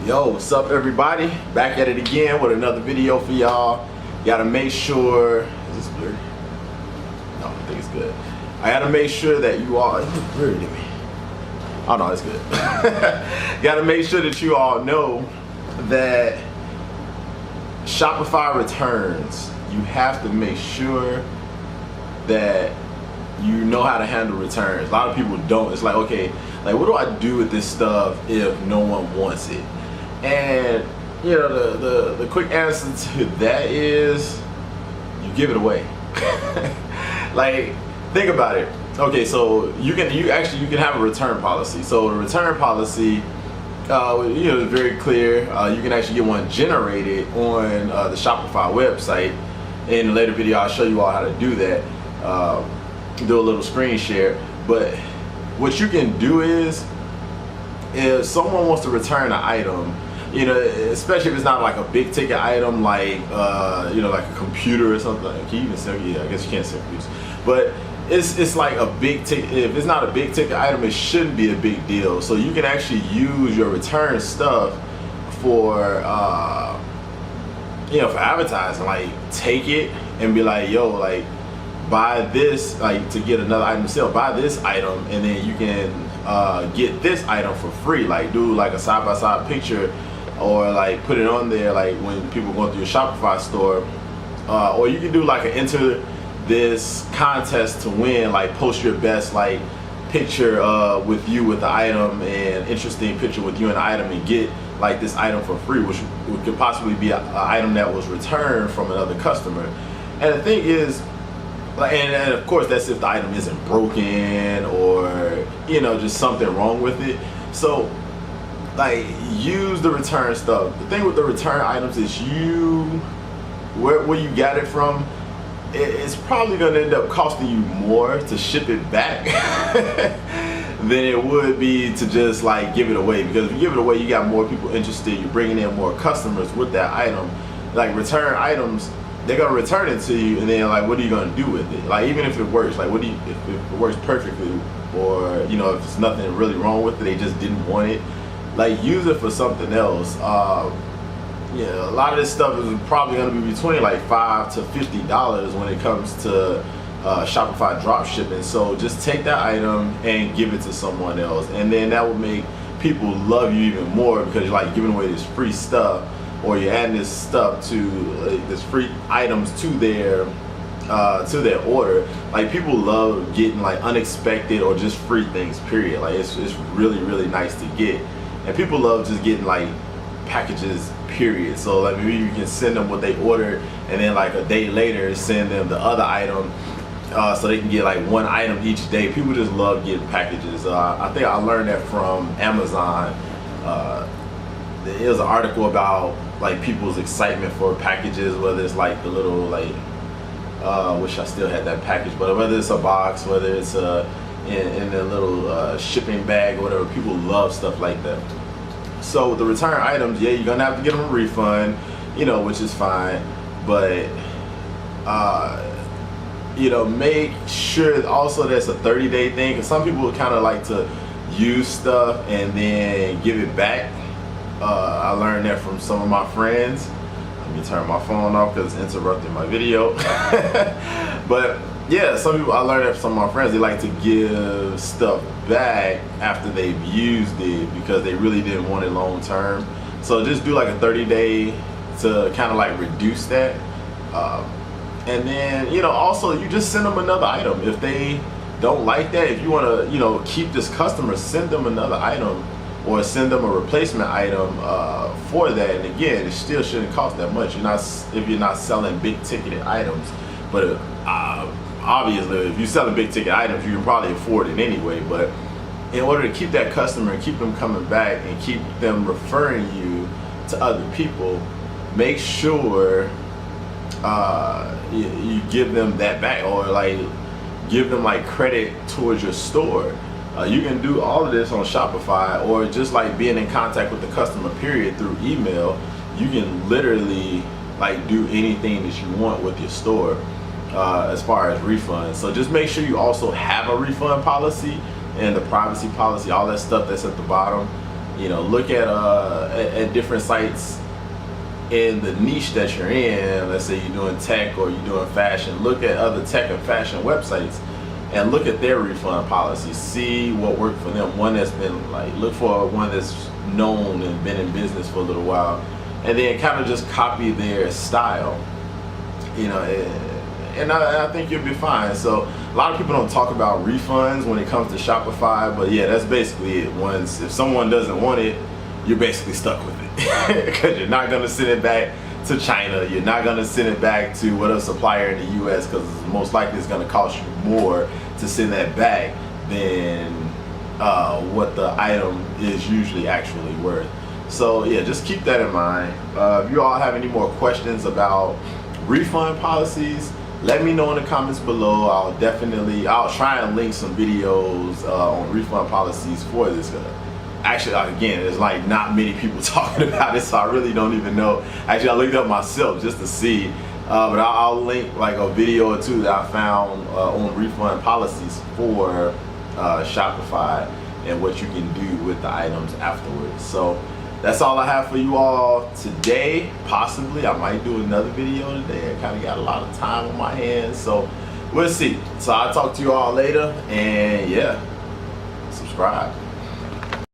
Yo, what's up everybody? Back at it again with another video for y'all. Gotta make sure, is this blurry? No, I think it's good. I gotta make sure that you all, it's blurry to me. Oh no, it's good. Gotta make sure that you all know that Shopify returns, you have to make sure that you know how to handle returns. A lot of people don't. It's like, okay, like what do I do with this stuff if no one wants it? And you know, the quick answer to that is you give it away. Like, think about it. Okay, so you can have a return policy. So the return policy, is very clear. You can actually get one generated on the Shopify website. In a later video, I'll show you all how to do that. Do a little screen share. But what you can do is, if someone wants to return an item, especially if it's not like a big ticket item, like like a computer or something. Can you even sell? Yeah, I guess you can't sell computers. But it's like a big ticket. If it's not a big ticket item, it shouldn't be a big deal. So you can actually use your return stuff for for advertising. Like, take it and be like, yo, like, buy this, like, to get another item to sell. Buy this item, and then you can get this item for free. Like, do like a side-by-side picture, or like put it on there, like when people go through your Shopify store, or you can do like an enter this contest to win, like post your best like picture with you with the item, and interesting picture with you and the item, and get like this item for free, which could possibly be an item that was returned from another customer. And the thing is, like, and of course that's if the item isn't broken or just something wrong with it. So like, use the return stuff. The thing with the return items is where you got it from, it's probably gonna end up costing you more to ship it back than it would be to just like give it away. Because if you give it away, you got more people interested, you're bringing in more customers with that item. Like, return items, they're gonna return it to you, and then like, what are you gonna do with it? Like, even if it works, like, if it works perfectly, or if there's nothing really wrong with it, they just didn't want it, like, use it for something else. A lot of this stuff is probably going to be between like $5 to $50 when it comes to Shopify dropshipping. So just take that item and give it to someone else, and then that will make people love you even more, because you're like giving away this free stuff, or you're adding this stuff to this free items to their order. Like, people love getting like unexpected or just free things, period. Like, it's really, really nice to get. And people love just getting like packages, period. So like, maybe you can send them what they ordered, and then like a day later send them the other item, so they can get like one item each day. People just love getting packages. I think I learned that from Amazon. There was an article about like people's excitement for packages, whether it's like the little like wish I still had that package, but whether it's a box, whether it's in a little shipping bag or whatever, people love stuff like that. So the return items, yeah, you're gonna have to get them a refund, which is fine, but make sure also that's a 30-day thing, because some people kind of like to use stuff and then give it back. I learned that from some of my friends. Let me turn my phone off because it's interrupting my video. But yeah, some people, I learned that from some of my friends, they like to give stuff back after they've used it because they really didn't want it long term. So just do like a 30-day to kind of like reduce that. And then, also you just send them another item. If they don't like that, if you want to, keep this customer, send them another item, or send them a replacement item for that. And again, it still shouldn't cost that much. If you're not selling big ticketed items. But obviously, if you're selling big ticket items, you can probably afford it anyway. But in order to keep that customer and keep them coming back and keep them referring you to other people, make sure you give them that back, or like give them like credit towards your store. You can do all of this on Shopify, or just like being in contact with the customer, period, through email. You can literally like do anything that you want with your store as far as refunds. So just make sure you also have a refund policy and the privacy policy, all that stuff that's at the bottom. You know, look at different sites in the niche that you're in. Let's say you're doing tech or you're doing fashion. Look at other tech and fashion websites and look at their refund policies. See what worked for them. One that's been like, look for one that's known and been in business for a little while, and then kind of just copy their style. You know, and I think you'll be fine. So a lot of people don't talk about refunds when it comes to Shopify, but yeah, that's basically it. Once, if someone doesn't want it, you're basically stuck with it because you're not going to send it back to China. You're not going to send it back to whatever supplier in the US, because most likely it's going to cost you more to send that back than what the item is usually actually worth. So yeah, just keep that in mind. If you all have any more questions about refund policies, let me know in the comments below. I'll try and link some videos on refund policies for this. Actually, again, there's like not many people talking about it, so I really don't even know. Actually, I looked up myself just to see, but I'll link like a video or two that I found on refund policies for Shopify and what you can do with the items afterwards. So that's all I have for you all today. Possibly I might do another video today. I kind of got a lot of time on my hands, so we'll see. So I'll talk to you all later, and yeah, subscribe.